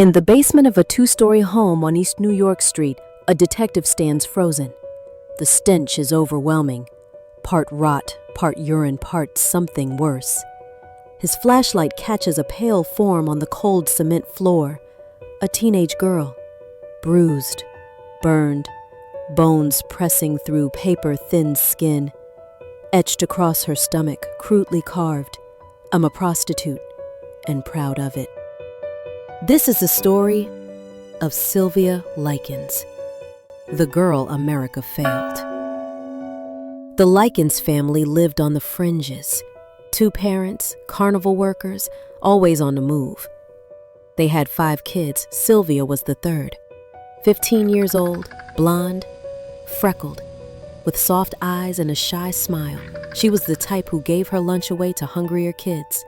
In the basement of a two-story home on East New York Street, a detective stands frozen. The stench is overwhelming. Part rot, part urine, part something worse. His flashlight catches a pale form on the cold cement floor. A teenage girl, bruised, burned, bones pressing through paper-thin skin. Etched across her stomach, crudely carved, "I'm a prostitute, and proud of it." This is the story of Sylvia Likens, the girl America failed. The Likens family lived on the fringes. 2 parents, carnival workers, always on the move. They had 5 kids. Sylvia was the third. 15 years old, blonde, freckled, with soft eyes and a shy smile. She was the type who gave her lunch away to hungrier kids.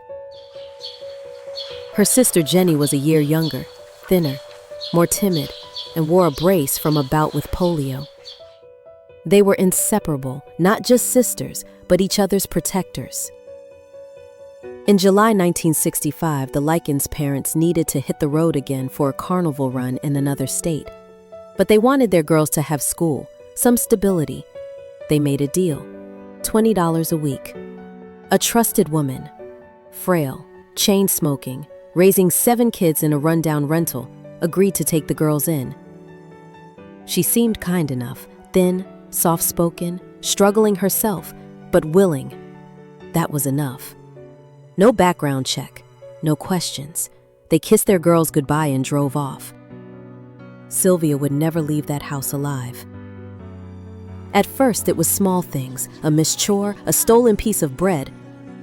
Her sister Jenny was a year younger, thinner, more timid, and wore a brace from a bout with polio. They were inseparable, not just sisters, but each other's protectors. In July 1965, the Likens parents needed to hit the road again for a carnival run in another state. But they wanted their girls to have school, some stability. They made a deal, $20 a week. A trusted woman, frail, chain-smoking, raising 7 kids in a rundown rental, agreed to take the girls in. She seemed kind enough, thin, soft-spoken, struggling herself, but willing. That was enough. No background check, no questions. They kissed their girls goodbye and drove off. Sylvia would never leave that house alive. At first, it was small things, a missed chore, a stolen piece of bread.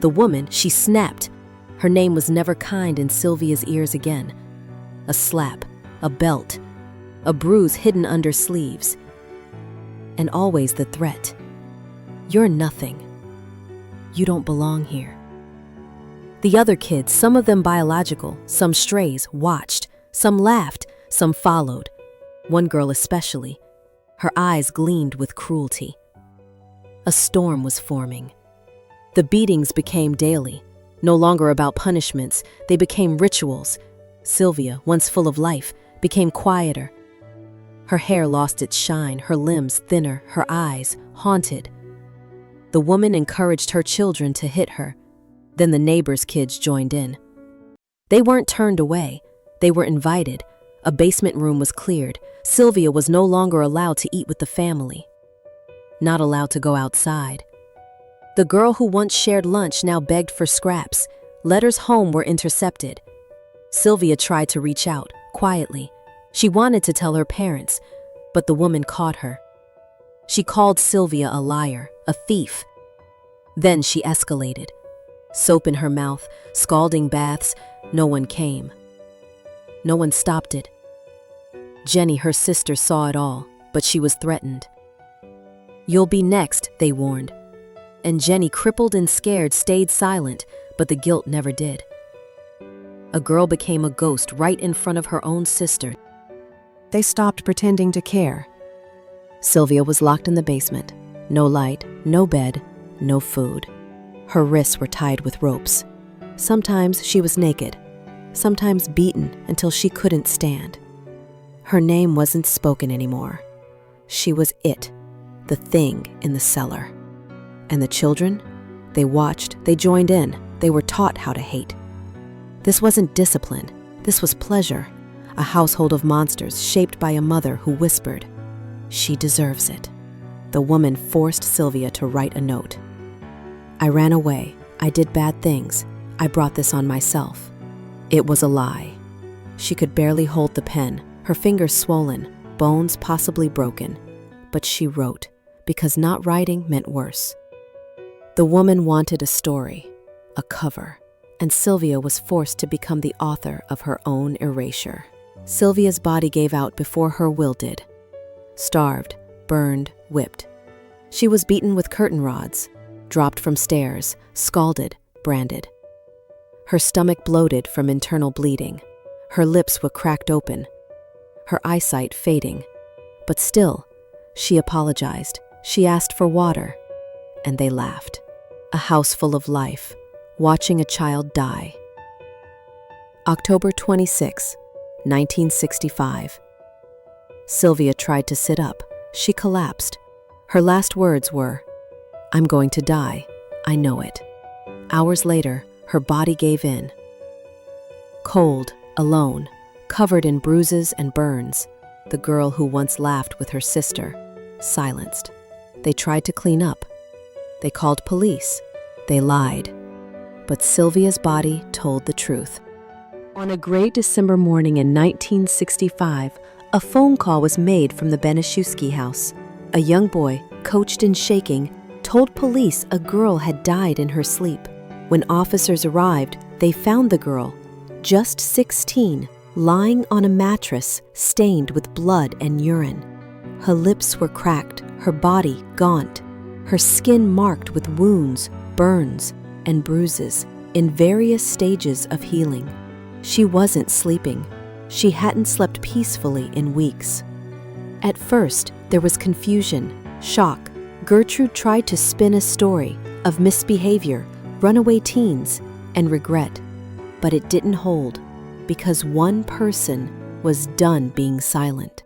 The woman, she snapped. Her name was never kind in Sylvia's ears again. A slap, a belt, a bruise hidden under sleeves. And always the threat. You're nothing. You don't belong here. The other kids, some of them biological, some strays, watched. Some laughed, some followed. One girl especially. Her eyes gleamed with cruelty. A storm was forming. The beatings became daily. No longer about punishments, they became rituals. Sylvia, once full of life, became quieter. Her hair lost its shine, her limbs thinner, her eyes haunted. The woman encouraged her children to hit her. Then the neighbors' kids joined in. They weren't turned away, they were invited. A basement room was cleared. Sylvia was no longer allowed to eat with the family. Not allowed to go outside. The girl who once shared lunch now begged for scraps. Letters home were intercepted. Sylvia tried to reach out, quietly. She wanted to tell her parents, but the woman caught her. She called Sylvia a liar, a thief. Then she escalated. Soap in her mouth, scalding baths. No one came. No one stopped it. Jenny, her sister, saw it all, but she was threatened. "You'll be next," they warned. And Jenny, crippled and scared, stayed silent, but the guilt never did. A girl became a ghost right in front of her own sister. They stopped pretending to care. Sylvia was locked in the basement. No light, no bed, no food. Her wrists were tied with ropes. Sometimes she was naked, sometimes beaten until she couldn't stand. Her name wasn't spoken anymore. She was it, the thing in the cellar. And the children? They watched, they joined in, they were taught how to hate. This wasn't discipline, this was pleasure, a household of monsters shaped by a mother who whispered, "She deserves it." The woman forced Sylvia to write a note. "I ran away, I did bad things, I brought this on myself." It was a lie. She could barely hold the pen, her fingers swollen, bones possibly broken. But she wrote, because not writing meant worse. The woman wanted a story, a cover, and Sylvia was forced to become the author of her own erasure. Sylvia's body gave out before her will did. Starved, burned, whipped. She was beaten with curtain rods, dropped from stairs, scalded, branded. Her stomach bloated from internal bleeding. Her lips were cracked open, her eyesight fading. But still, she apologized. She asked for water, and they laughed. A house full of life, watching a child die. October 26, 1965. Sylvia tried to sit up. She collapsed. Her last words were, "I'm going to die. I know it." Hours later, her body gave in. Cold, alone, covered in bruises and burns, the girl who once laughed with her sister, silenced. They tried to clean up. They called police. They lied. But Sylvia's body told the truth. On a gray December morning in 1965, a phone call was made from the Baniszewski house. A young boy, coached and shaking, told police a girl had died in her sleep. When officers arrived, they found the girl, just 16, lying on a mattress stained with blood and urine. Her lips were cracked, her body gaunt, her skin marked with wounds, burns, and bruises in various stages of healing. She wasn't sleeping. She hadn't slept peacefully in weeks. At first, there was confusion, shock. Gertrude tried to spin a story of misbehavior, runaway teens, and regret. But it didn't hold, because one person was done being silent.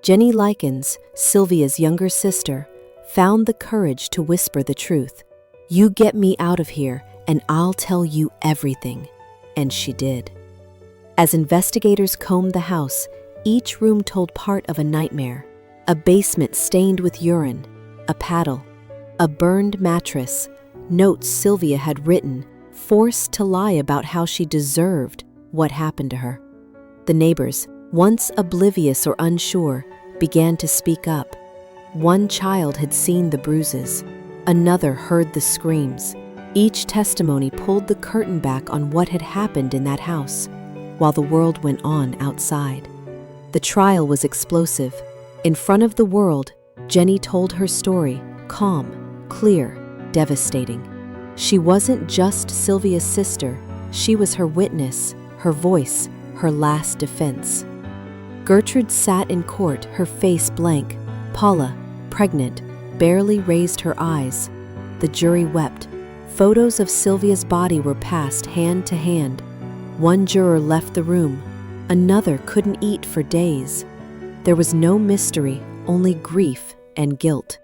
Jenny Likens, Sylvia's younger sister, found the courage to whisper the truth. "You get me out of here, and I'll tell you everything." And she did. As investigators combed the house, each room told part of a nightmare. A basement stained with urine, a paddle, a burned mattress, notes Sylvia had written, forced to lie about how she deserved what happened to her. The neighbors, once oblivious or unsure, began to speak up. One child had seen the bruises. Another heard the screams. Each testimony pulled the curtain back on what had happened in that house, while the world went on outside. The trial was explosive. In front of the world, Jenny told her story, calm, clear, devastating. She wasn't just Sylvia's sister, she was her witness, her voice, her last defense. Gertrude sat in court, her face blank. Paula, pregnant, barely raised her eyes. The jury wept. Photos of Sylvia's body were passed hand to hand. One juror left the room. Another couldn't eat for days. There was no mystery, only grief and guilt.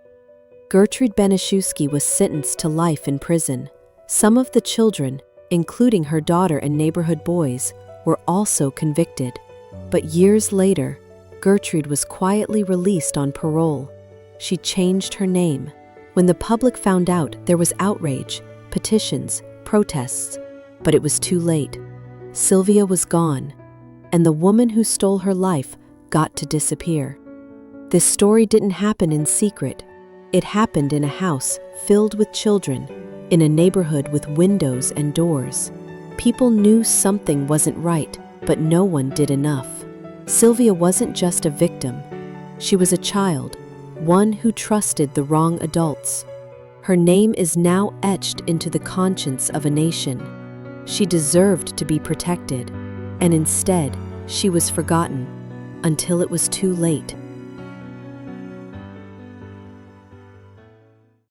Gertrude Baniszewski was sentenced to life in prison. Some of the children, including her daughter and neighborhood boys, were also convicted. But years later, Gertrude was quietly released on parole. She changed her name. When the public found out, there was outrage, petitions, protests. But it was too late. Sylvia was gone, and the woman who stole her life got to disappear. This story didn't happen in secret. It happened in a house filled with children, in a neighborhood with windows and doors. People knew something wasn't right, but no one did enough. Sylvia wasn't just a victim. She was a child, one who trusted the wrong adults. Her name is now etched into the conscience of a nation. She deserved to be protected, and instead, she was forgotten until it was too late.